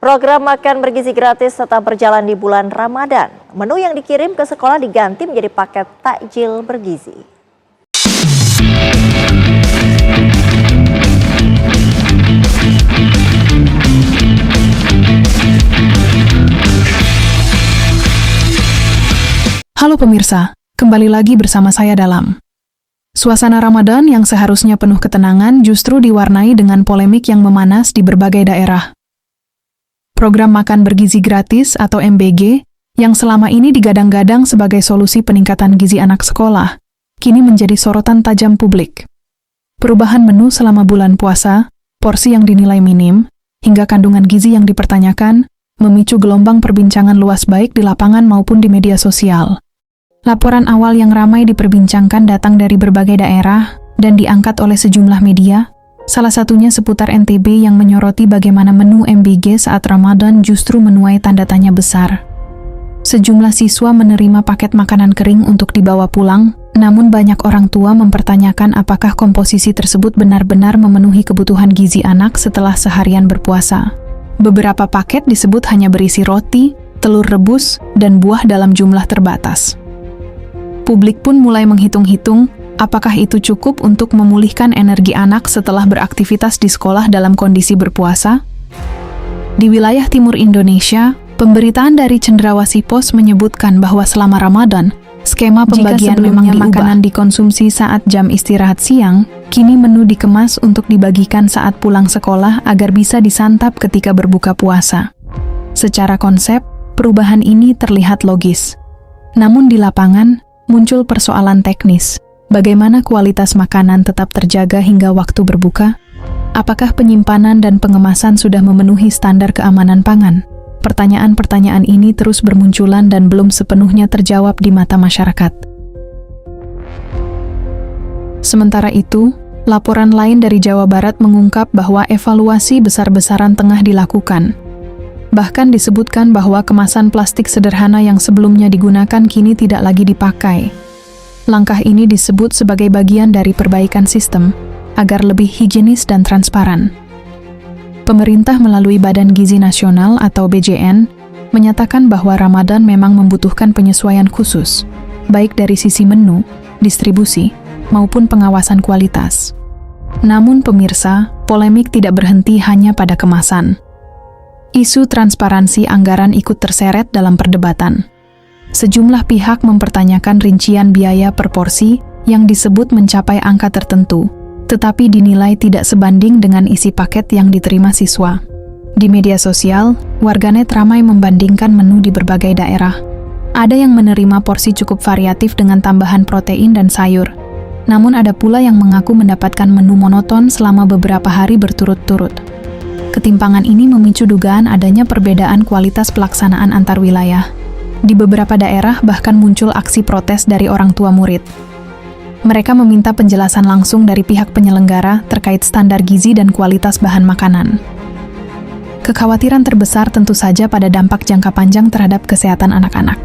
Program makan bergizi gratis tetap berjalan di bulan Ramadan. Menu yang dikirim ke sekolah diganti menjadi paket takjil bergizi. Halo pemirsa, kembali lagi bersama saya dalam suasana Ramadan yang seharusnya penuh ketenangan justru diwarnai dengan polemik yang memanas di berbagai daerah. Program makan bergizi gratis atau MBG yang selama ini digadang-gadang sebagai solusi peningkatan gizi anak sekolah, kini menjadi sorotan tajam publik. Perubahan menu selama bulan puasa, porsi yang dinilai minim, hingga kandungan gizi yang dipertanyakan, memicu gelombang perbincangan luas baik di lapangan maupun di media sosial. Laporan awal yang ramai diperbincangkan datang dari berbagai daerah dan diangkat oleh sejumlah media, salah satunya seputar NTB yang menyoroti bagaimana menu MBG saat Ramadan justru menuai tanda tanya besar. Sejumlah siswa menerima paket makanan kering untuk dibawa pulang, namun banyak orang tua mempertanyakan apakah komposisi tersebut benar-benar memenuhi kebutuhan gizi anak setelah seharian berpuasa. Beberapa paket disebut hanya berisi roti, telur rebus, dan buah dalam jumlah terbatas. Publik pun mulai menghitung-hitung apakah itu cukup untuk memulihkan energi anak setelah beraktivitas di sekolah dalam kondisi berpuasa? Di wilayah timur Indonesia, pemberitaan dari Cendrawasih Pos menyebutkan bahwa selama Ramadan, skema pembagian memang makanan dikonsumsi saat jam istirahat siang, kini menu dikemas untuk dibagikan saat pulang sekolah agar bisa disantap ketika berbuka puasa. Secara konsep, perubahan ini terlihat logis. Namun di lapangan, muncul persoalan teknis. Bagaimana kualitas makanan tetap terjaga hingga waktu berbuka? Apakah penyimpanan dan pengemasan sudah memenuhi standar keamanan pangan? Pertanyaan-pertanyaan ini terus bermunculan dan belum sepenuhnya terjawab di mata masyarakat. Sementara itu, laporan lain dari Jawa Barat mengungkap bahwa evaluasi besar-besaran tengah dilakukan. Bahkan disebutkan bahwa kemasan plastik sederhana yang sebelumnya digunakan kini tidak lagi dipakai. Langkah ini disebut sebagai bagian dari perbaikan sistem, agar lebih higienis dan transparan. Pemerintah melalui Badan Gizi Nasional atau BGN, menyatakan bahwa Ramadan memang membutuhkan penyesuaian khusus, baik dari sisi menu, distribusi, maupun pengawasan kualitas. Namun pemirsa, polemik tidak berhenti hanya pada kemasan. Isu transparansi anggaran ikut terseret dalam perdebatan. Sejumlah pihak mempertanyakan rincian biaya per porsi yang disebut mencapai angka tertentu, tetapi dinilai tidak sebanding dengan isi paket yang diterima siswa. Di media sosial, warganet ramai membandingkan menu di berbagai daerah. Ada yang menerima porsi cukup variatif dengan tambahan protein dan sayur. Namun ada pula yang mengaku mendapatkan menu monoton selama beberapa hari berturut-turut. Ketimpangan ini memicu dugaan adanya perbedaan kualitas pelaksanaan antar wilayah. Di beberapa daerah bahkan muncul aksi protes dari orang tua murid. Mereka meminta penjelasan langsung dari pihak penyelenggara terkait standar gizi dan kualitas bahan makanan. Kekhawatiran terbesar tentu saja pada dampak jangka panjang terhadap kesehatan anak-anak.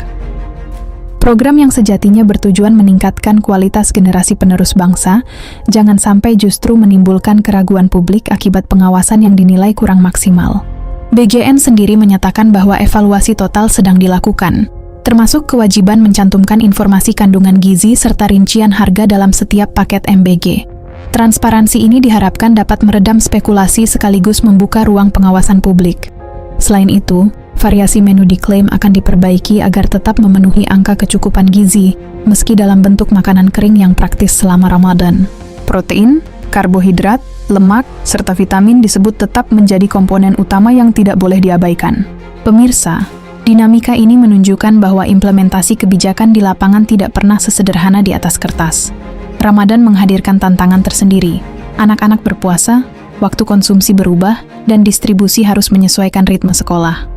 Program yang sejatinya bertujuan meningkatkan kualitas generasi penerus bangsa, jangan sampai justru menimbulkan keraguan publik akibat pengawasan yang dinilai kurang maksimal. BGN sendiri menyatakan bahwa evaluasi total sedang dilakukan, termasuk kewajiban mencantumkan informasi kandungan gizi serta rincian harga dalam setiap paket MBG. Transparansi ini diharapkan dapat meredam spekulasi sekaligus membuka ruang pengawasan publik. Selain itu, variasi menu diklaim akan diperbaiki agar tetap memenuhi angka kecukupan gizi, meski dalam bentuk makanan kering yang praktis selama Ramadan. Protein, karbohidrat, lemak, serta vitamin disebut tetap menjadi komponen utama yang tidak boleh diabaikan. Pemirsa, dinamika ini menunjukkan bahwa implementasi kebijakan di lapangan tidak pernah sesederhana di atas kertas. Ramadan menghadirkan tantangan tersendiri. Anak-anak berpuasa, waktu konsumsi berubah, dan distribusi harus menyesuaikan ritme sekolah.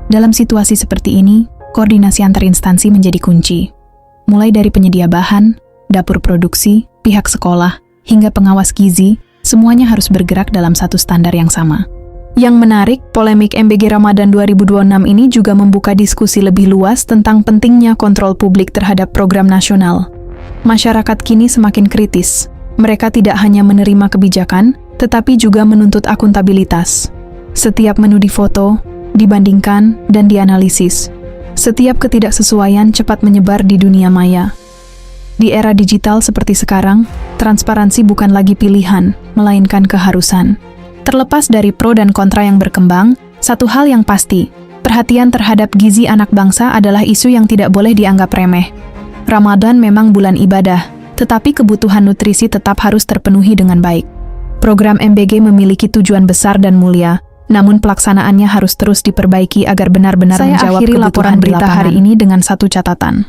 Dalam situasi seperti ini, koordinasi antar instansi menjadi kunci. Mulai dari penyedia bahan, dapur produksi, pihak sekolah, hingga pengawas gizi, semuanya harus bergerak dalam satu standar yang sama. Yang menarik, polemik MBG Ramadan 2026 ini juga membuka diskusi lebih luas tentang pentingnya kontrol publik terhadap program nasional. Masyarakat kini semakin kritis. Mereka tidak hanya menerima kebijakan, tetapi juga menuntut akuntabilitas. Setiap menu difoto, dibandingkan, dan dianalisis. Setiap ketidaksesuaian cepat menyebar di dunia maya. Di era digital seperti sekarang, transparansi bukan lagi pilihan, melainkan keharusan. Terlepas dari pro dan kontra yang berkembang, satu hal yang pasti, perhatian terhadap gizi anak bangsa adalah isu yang tidak boleh dianggap remeh. Ramadan memang bulan ibadah, tetapi kebutuhan nutrisi tetap harus terpenuhi dengan baik. Program MBG memiliki tujuan besar dan mulia, namun pelaksanaannya harus terus diperbaiki agar benar-benar menjawab kebutuhan berita hari ini dengan satu catatan.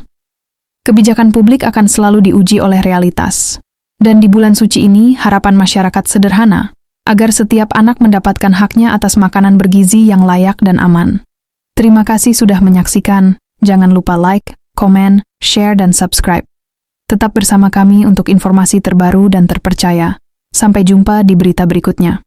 Kebijakan publik akan selalu diuji oleh realitas. Dan di bulan suci ini, harapan masyarakat sederhana, agar setiap anak mendapatkan haknya atas makanan bergizi yang layak dan aman. Terima kasih sudah menyaksikan. Jangan lupa like, komen, share, dan subscribe. Tetap bersama kami untuk informasi terbaru dan terpercaya. Sampai jumpa di berita berikutnya.